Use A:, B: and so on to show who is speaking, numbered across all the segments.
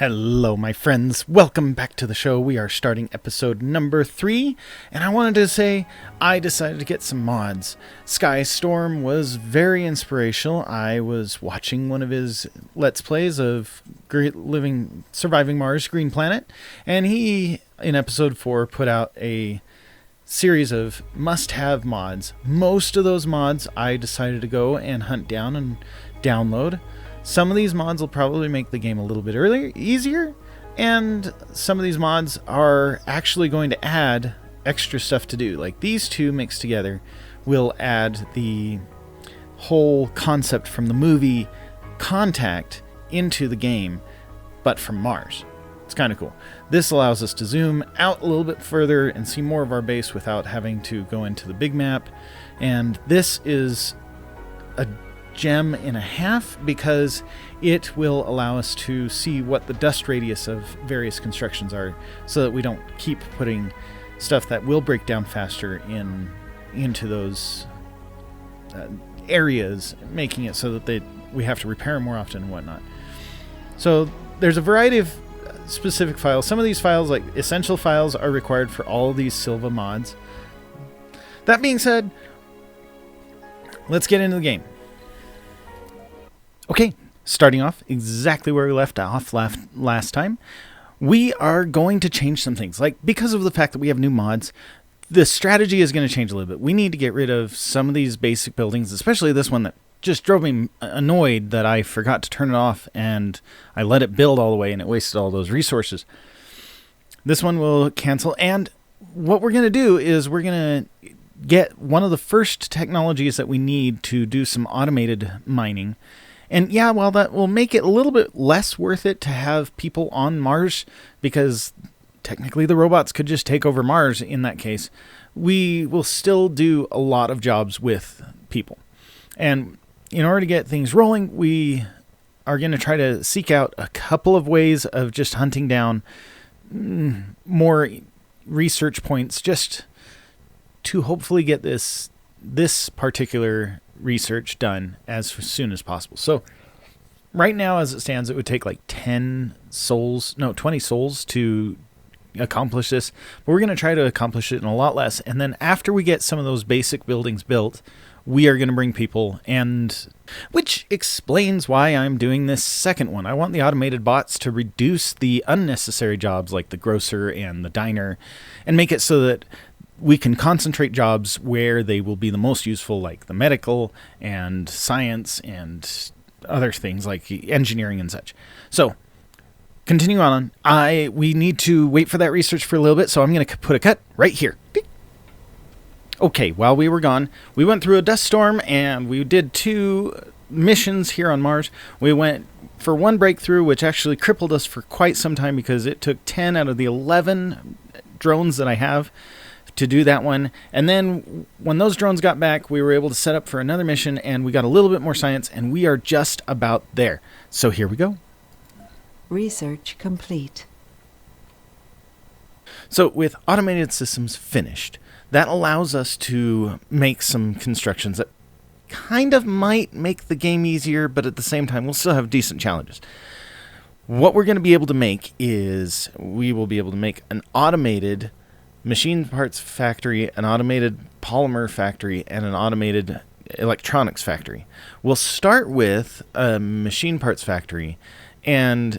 A: Hello, my friends. Welcome back to the show. We are starting episode number 3, and I wanted to say I decided to get some mods. Skystorm was very inspirational. I was watching one of his Let's Plays of Surviving Mars Green Planet, and he, in episode 4, put out a series of must-have mods. Most of those mods I decided to go and hunt down and download. Some of these mods will probably make the game a little bit easier, and some of these mods are actually going to add extra stuff to do. Like these two mixed together will add the whole concept from the movie Contact into the game, but from Mars. It's kind of cool. This allows us to zoom out a little bit further and see more of our base without having to go into the big map. And this is a gem and a half because it will allow us to see what the dust radius of various constructions are, so that we don't keep putting stuff that will break down faster into those areas, making it so that we have to repair them more often and whatnot. So there's a variety of specific files. Some of these files, like essential files, are required for all of these Silva mods. That being said, let's get into the game. Okay, starting off exactly where we left off last time, we are going to change some things. Like, because of the fact that we have new mods, the strategy is going to change a little bit. We need to get rid of some of these basic buildings, especially this one that just drove me annoyed that I forgot to turn it off and I let it build all the way and it wasted all those resources. This one will cancel, and what we're going to do is we're going to get one of the first technologies that we need to do some automated mining. And yeah, while that will make it a little bit less worth it to have people on Mars, because technically the robots could just take over Mars in that case, we will still do a lot of jobs with people. And in order to get things rolling, we are going to try to seek out a couple of ways of just hunting down more research points, just to hopefully get this particular research done as soon as possible. So right now, as it stands, it would take like 20 souls to accomplish this, but we're going to try to accomplish it in a lot less. And then after we get some of those basic buildings built, we are going to bring people, and which explains why I'm doing this second one. I want the automated bots to reduce the unnecessary jobs like the grocer and the diner, and make it so that we can concentrate jobs where they will be the most useful, like the medical and science and other things like engineering and such. So, continuing on, we need to wait for that research for a little bit, so I'm going to put a cut right here. Okay, while we were gone, we went through a dust storm and we did 2 missions here on Mars. We went for one breakthrough, which actually crippled us for quite some time because it took 10 out of the 11 drones that I have to do that one. And then when those drones got back, we were able to set up for another mission, and we got a little bit more science, and we are just about there. So here we go.
B: Research complete.
A: So with automated systems finished, that allows us to make some constructions that kind of might make the game easier, but at the same time we'll still have decent challenges. What we're going to be able to make is we will be able to make an automated machine parts factory, an automated polymer factory, and an automated electronics factory. We'll start with a machine parts factory, and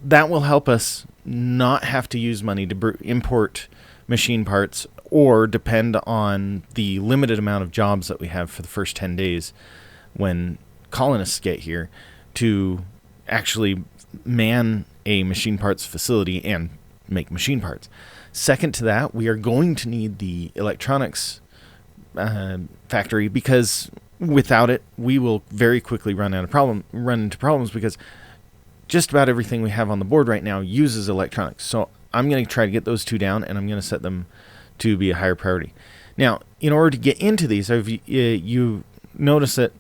A: that will help us not have to use money to import machine parts or depend on the limited amount of jobs that we have for the first 10 days when colonists get here to actually man a machine parts facility and make machine parts. Second to that, we are going to need the electronics factory, because without it, we will very quickly run into problems because just about everything we have on the board right now uses electronics. So I'm going to try to get those 2 down, and I'm going to set them to be a higher priority. Now, in order to get into these, you notice that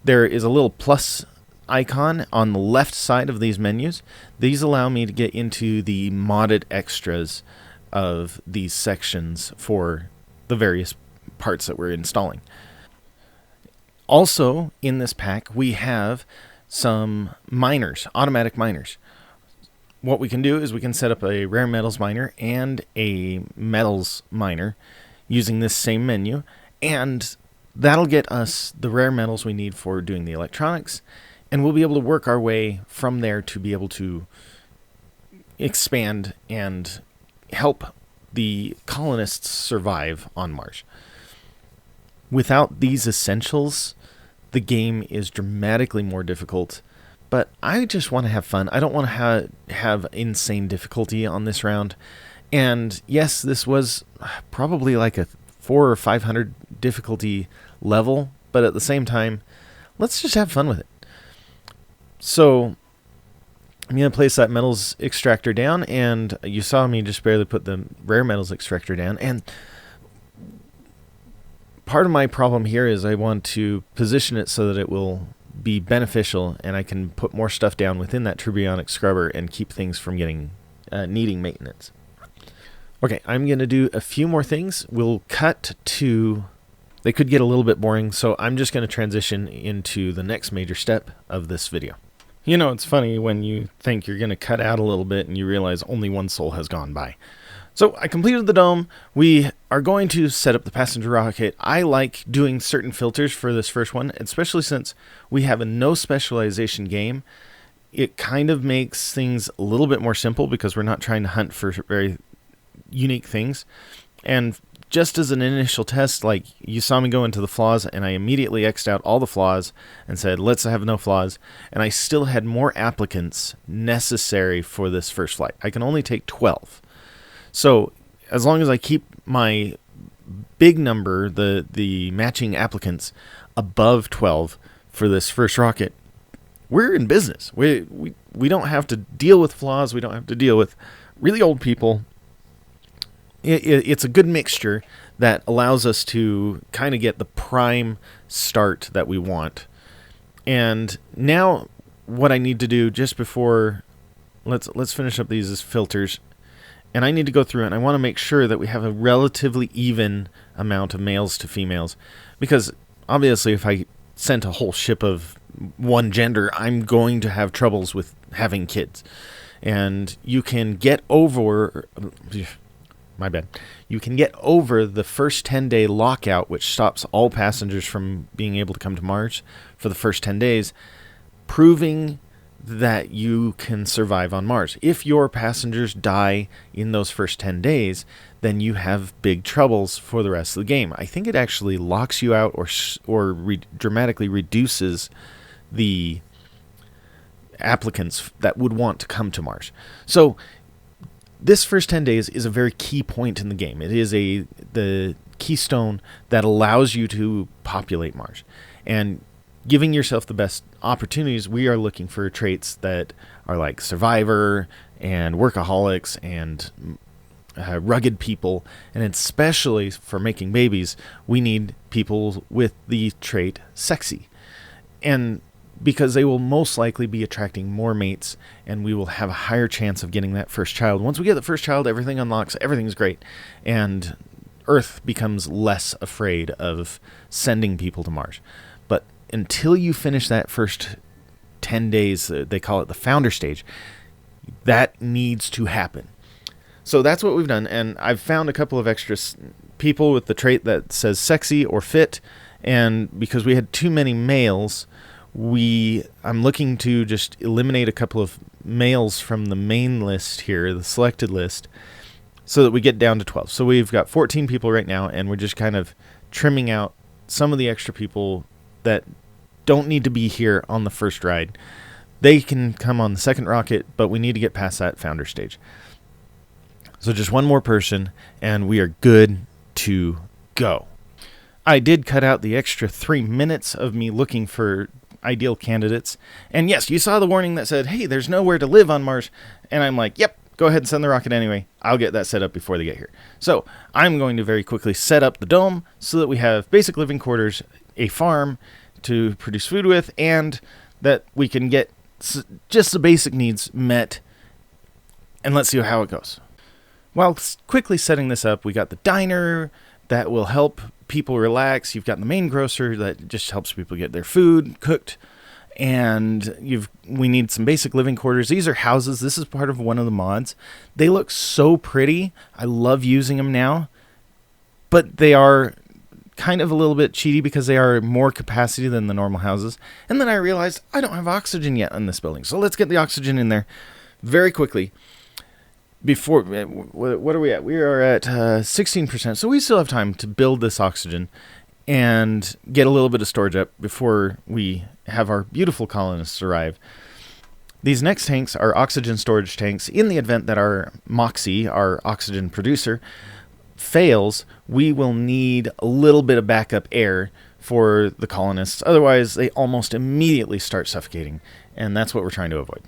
A: there is a little plus icon on the left side of these menus. These allow me to get into the modded extras of these sections for the various parts that we're installing. Also, in this pack, we have some miners, automatic miners. What we can do is we can set up a rare metals miner and a metals miner using this same menu, and that'll get us the rare metals we need for doing the electronics, and we'll be able to work our way from there to be able to expand and help the colonists survive on Mars. Without these essentials, the game is dramatically more difficult, but I just want to have fun. I don't want to have insane difficulty on this round. And yes, this was probably like a 400 or 500 difficulty level, but at the same time, let's just have fun with it. So I'm going to place that metals extractor down, and you saw me just barely put the rare metals extractor down. And part of my problem here is I want to position it so that it will be beneficial, and I can put more stuff down within that turbionic scrubber and keep things from getting needing maintenance. Okay, I'm going to do a few more things. We'll cut to... They could get a little bit boring, so I'm just going to transition into the next major step of this video. You know, it's funny when you think you're going to cut out a little bit and you realize only one soul has gone by. So I completed the dome. We are going to set up the passenger rocket. I like doing certain filters for this first one, especially since we have a no specialization game. It kind of makes things a little bit more simple because we're not trying to hunt for very unique things. And just as an initial test, like you saw me go into the flaws, and I immediately X'd out all the flaws and said, let's have no flaws. And I still had more applicants necessary for this first flight. I can only take 12. So as long as I keep my big number, the matching applicants, above 12 for this first rocket, we're in business. We don't have to deal with flaws. We don't have to deal with really old people. It's a good mixture that allows us to kind of get the prime start that we want. And now what I need to do just before, let's finish up these filters. And I need to go through it, and I want to make sure that we have a relatively even amount of males to females. Because obviously if I sent a whole ship of one gender, I'm going to have troubles with having kids. And you can get over... My bad. You can get over the first 10-day lockout, which stops all passengers from being able to come to Mars for the first 10 days, proving that you can survive on Mars. If your passengers die in those first 10 days, then you have big troubles for the rest of the game. I think it actually locks you out or dramatically reduces the applicants that would want to come to Mars. So this first 10 days is a very key point in the game. It is the keystone that allows you to populate Mars. And giving yourself the best opportunities, we are looking for traits that are like survivor and workaholics and rugged people. And especially for making babies, we need people with the trait sexy. And because they will most likely be attracting more mates, and we will have a higher chance of getting that first child. Once we get the first child, everything unlocks, everything's great, and Earth becomes less afraid of sending people to Mars. But until you finish that first 10 days, they call it the founder stage, that needs to happen. So that's what we've done, and I've found a couple of extra people with the trait that says sexy or fit, and because we had too many males, I'm looking to just eliminate a couple of males from the main list here, the selected list, so that we get down to 12. So we've got 14 people right now, and we're just kind of trimming out some of the extra people that don't need to be here on the first ride. They can come on the second rocket, but we need to get past that founder stage. So just one more person, and we are good to go. I did cut out the extra 3 minutes of me looking for ideal candidates. And yes, you saw the warning that said, hey, there's nowhere to live on Mars. And I'm like, yep, go ahead and send the rocket anyway. I'll get that set up before they get here. So I'm going to very quickly set up the dome so that we have basic living quarters, a farm to produce food with, and that we can get just the basic needs met. And let's see how it goes. While quickly setting this up, we got the diner that will help people relax. You've got the main grocer that just helps people get their food cooked. and we need some basic living quarters. These are houses. This is part of one of the mods. They look so pretty. I love using them now, but they are kind of a little bit cheaty because they are more capacity than the normal houses. And then I realized I don't have oxygen yet in this building, so let's get the oxygen in there very quickly. Before, what are we at? We are at 16%, so we still have time to build this oxygen and get a little bit of storage up before we have our beautiful colonists arrive. These next tanks are oxygen storage tanks. In the event that our Moxie, our oxygen producer, fails, we will need a little bit of backup air for the colonists. Otherwise, they almost immediately start suffocating, and that's what we're trying to avoid.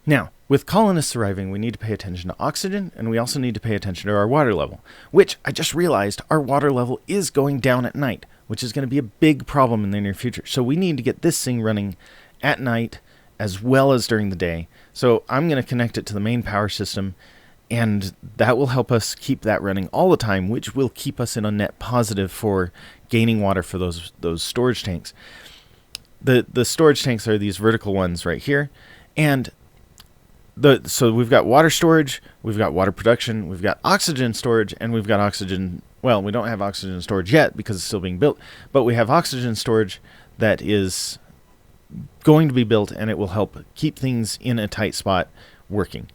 A: Now, with colonists arriving, we need to pay attention to oxygen, and we also need to pay attention to our water level, which I just realized our water level is going down at night, which is going to be a big problem in the near future. So we need to get this thing running at night as well as during the day. So I'm going to connect it to the main power system, and that will help us keep that running all the time, which will keep us in a net positive for gaining water for those storage tanks. The storage tanks are these vertical ones right here, and so we've got water storage, we've got water production, we've got oxygen storage, and we've got oxygen. Well, we don't have oxygen storage yet because it's still being built, but we have oxygen storage that is going to be built, and it will help keep things in a tight spot working.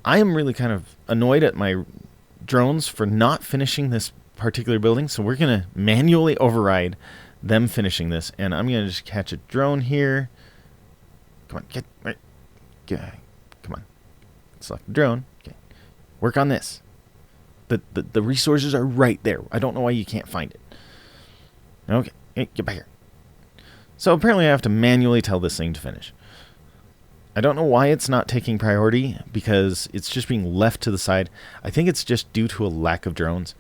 A: I am really kind of annoyed at my drones for not finishing this particular building, so we're going to manually override them finishing this, and I'm going to just catch a drone here. Come on, get right. Come on. Select the drone. Okay. Work on this. The resources are right there. I don't know why you can't find it. Okay. Hey, get back here. So apparently I have to manually tell this thing to finish. I don't know why it's not taking priority because it's just being left to the side. I think it's just due to a lack of drones.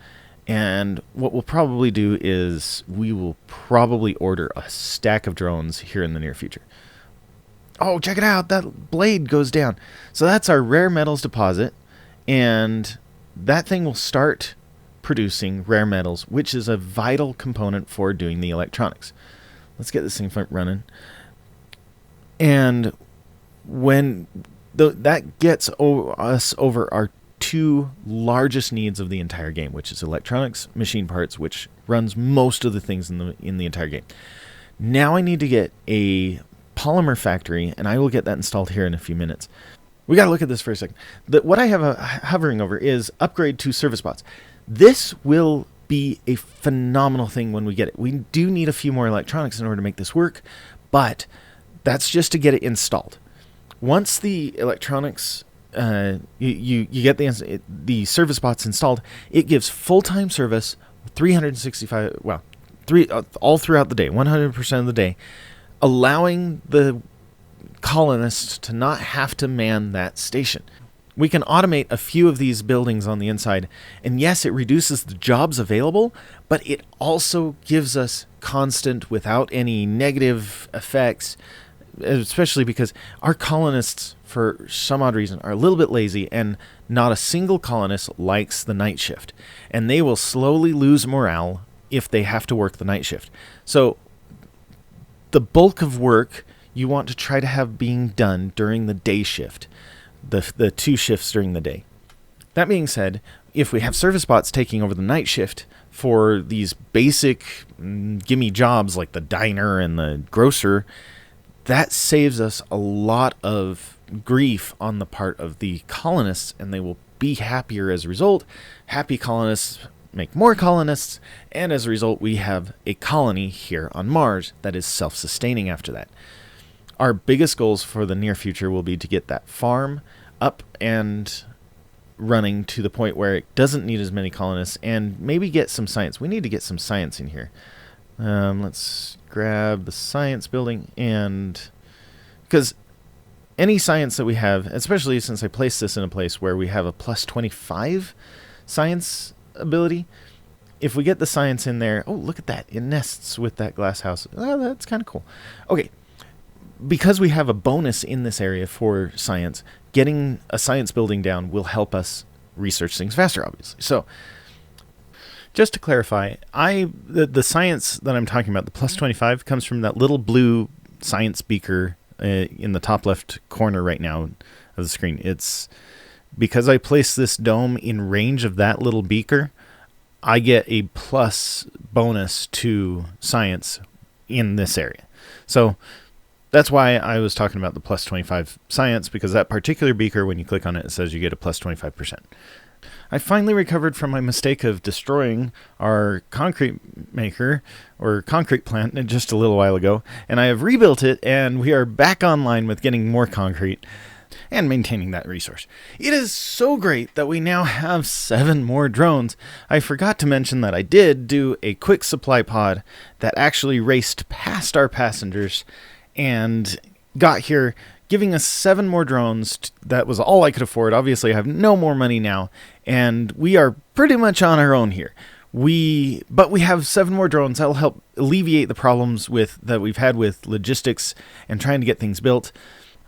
A: And what we'll probably do is we will probably order a stack of drones here in the near future. Oh, check it out. That blade goes down. So that's our rare metals deposit. And that thing will start producing rare metals, which is a vital component for doing the electronics. Let's get this thing running. And when that gets us over our two largest needs of the entire game, which is electronics, machine parts, which runs most of the things in the entire game. Now I need to get a polymer factory, and I will get that installed here in a few minutes. We got to look at this for a second. What I have hovering over is upgrade to service bots. This will be a phenomenal thing when we get it. We do need a few more electronics in order to make this work, but that's just to get it installed. Once the electronics, you get the service bots installed, it gives full-time service, 365, all throughout the day, 100% of the day, allowing the colonists to not have to man that station. We can automate a few of these buildings on the inside, and yes, it reduces the jobs available, but it also gives us constant, without any negative effects, especially because our colonists, for some odd reason, are a little bit lazy, and not a single colonist likes the night shift, and they will slowly lose morale if they have to work the night shift. So the bulk of work you want to try to have being done during the day shift, the two shifts during the day. That being said, if we have service bots taking over the night shift for these basic gimme jobs like the diner and the grocer, that saves us a lot of grief on the part of the colonists, and they will be happier as a result. Happy colonists make more colonists, and as a result, we have a colony here on Mars that is self-sustaining after that. Our biggest goals for the near future will be to get that farm up and running to the point where it doesn't need as many colonists, and maybe get some science. We need to get some science in here. Let's grab the science building, and because any science that we have, especially since I placed this in a place where we have a plus 25 science ability, if we get the science in there, oh, look at that. It nests with that glass house. Oh, that's kind of cool. Okay. Because we have a bonus in this area for science, getting a science building down will help us research things faster, obviously. So, just to clarify, the science that I'm talking about, the plus 25, comes from that little blue science beaker in the top left corner right now of the screen. It's because I placed this dome in range of that little beaker, I get a plus bonus to science in this area. So that's why I was talking about the plus 25 science, because that particular beaker, when you click on it, it says you get a plus 25%. I finally recovered from my mistake of destroying our concrete maker or concrete plant just a little while ago, and I have rebuilt it, and we are back online with getting more concrete and maintaining that resource. It is so great that we now have 7 more drones. I forgot to mention that I did do a quick supply pod that actually raced past our passengers and got here, giving us 7 more drones. That was all I could afford. Obviously, I have no more money now, and we are pretty much on our own here. But we have 7 more drones that will help alleviate the problems that we've had with logistics and trying to get things built,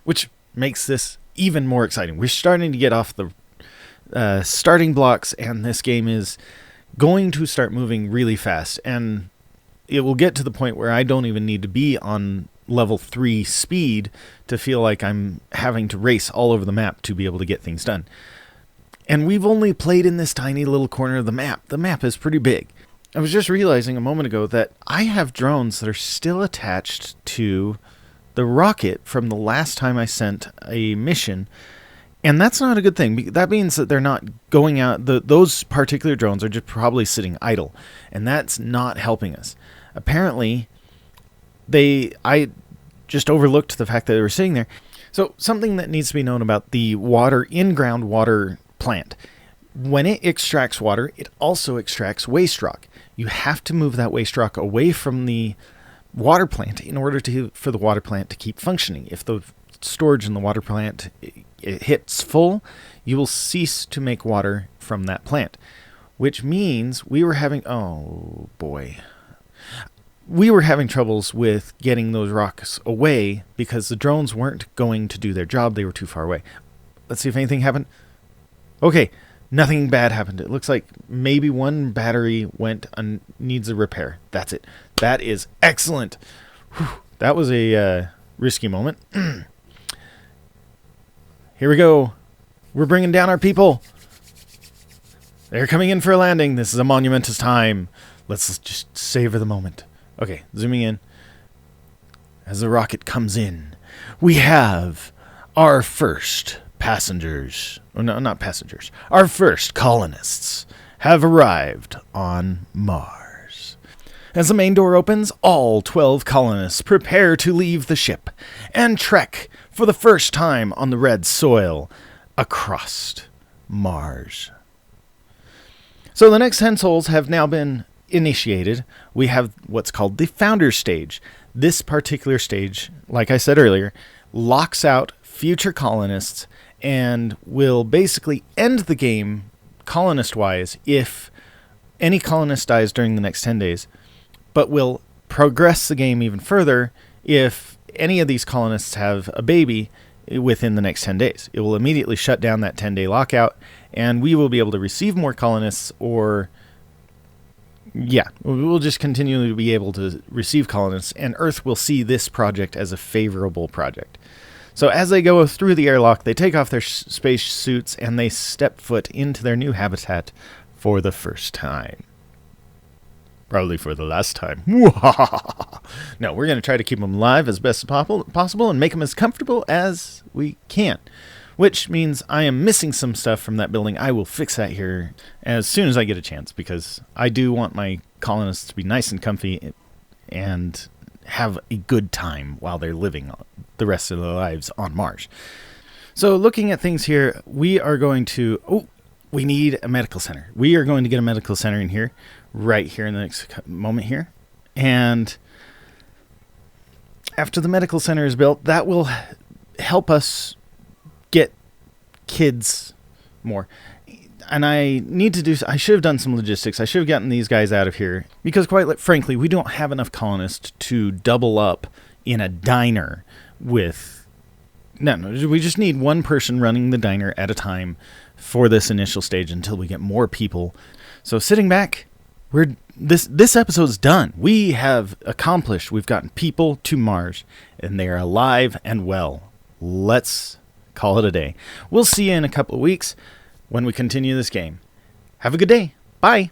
A: which makes this even more exciting. We're starting to get off the starting blocks, and this game is going to start moving really fast, and it will get to the point where I don't even need to be on level 3 speed to feel like I'm having to race all over the map to be able to get things done. And we've only played in this tiny little corner of the map. The map is pretty big. I was just realizing a moment ago that I have drones that are still attached to the rocket from the last time I sent a mission, and that's not a good thing. That means that they're not going out. Those particular drones are just probably sitting idle, and that's not helping us. Apparently, I just overlooked the fact that they were sitting there. So something that needs to be known about the in-ground water plant. When it extracts water, it also extracts waste rock. You have to move that waste rock away from the water plant in order for the water plant to keep functioning. If the storage in the water plant it hits full, you will cease to make water from that plant, which means we were having troubles with getting those rocks away because the drones weren't going to do their job. They were too far away. Let's see if anything happened. Okay, nothing bad happened. It looks like maybe one battery needs a repair. That's it. That is excellent. Whew, that was a risky moment. Here we go. We're bringing down our people. They're coming in for a landing. This is a monumentous time. Let's just savor the moment. Okay, zooming in. As the rocket comes in, we have our first passengers. Oh, no, not passengers. Our first colonists have arrived on Mars. As the main door opens, all 12 colonists prepare to leave the ship and trek for the first time on the red soil across Mars. So the next 10 souls have now been initiated. We have what's called the founder stage. This particular stage, like I said earlier, locks out future colonists and will basically end the game colonist-wise if any colonist dies during the next 10 days, but will progress the game even further if any of these colonists have a baby within the next 10 days. It will immediately shut down that 10-day lockout, and we will be able to receive more colonists, or we'll just continue to be able to receive colonists, and Earth will see this project as a favorable project. So as they go through the airlock, they take off their space suits, and they step foot into their new habitat for the first time. Probably for the last time. No, we're going to try to keep them alive as best as possible and make them as comfortable as we can. Which means I am missing some stuff from that building. I will fix that here as soon as I get a chance, because I do want my colonists to be nice and comfy and have a good time while they're living the rest of their lives on Mars. So looking at things here, we are going to... we need a medical center. We are going to get a medical center in here, right here in the next moment here. And after the medical center is built, that will help us get kids more. And I should have done some logistics. I should have gotten these guys out of here, because quite frankly, we don't have enough colonists to double up in a diner with... No, we just need one person running the diner at a time for this initial stage until we get more people. So sitting back, we're this episode's done. We have accomplished. We've gotten people to Mars, and they are alive and well. Let's call it a day. We'll see you in a couple of weeks when we continue this game. Have a good day. Bye.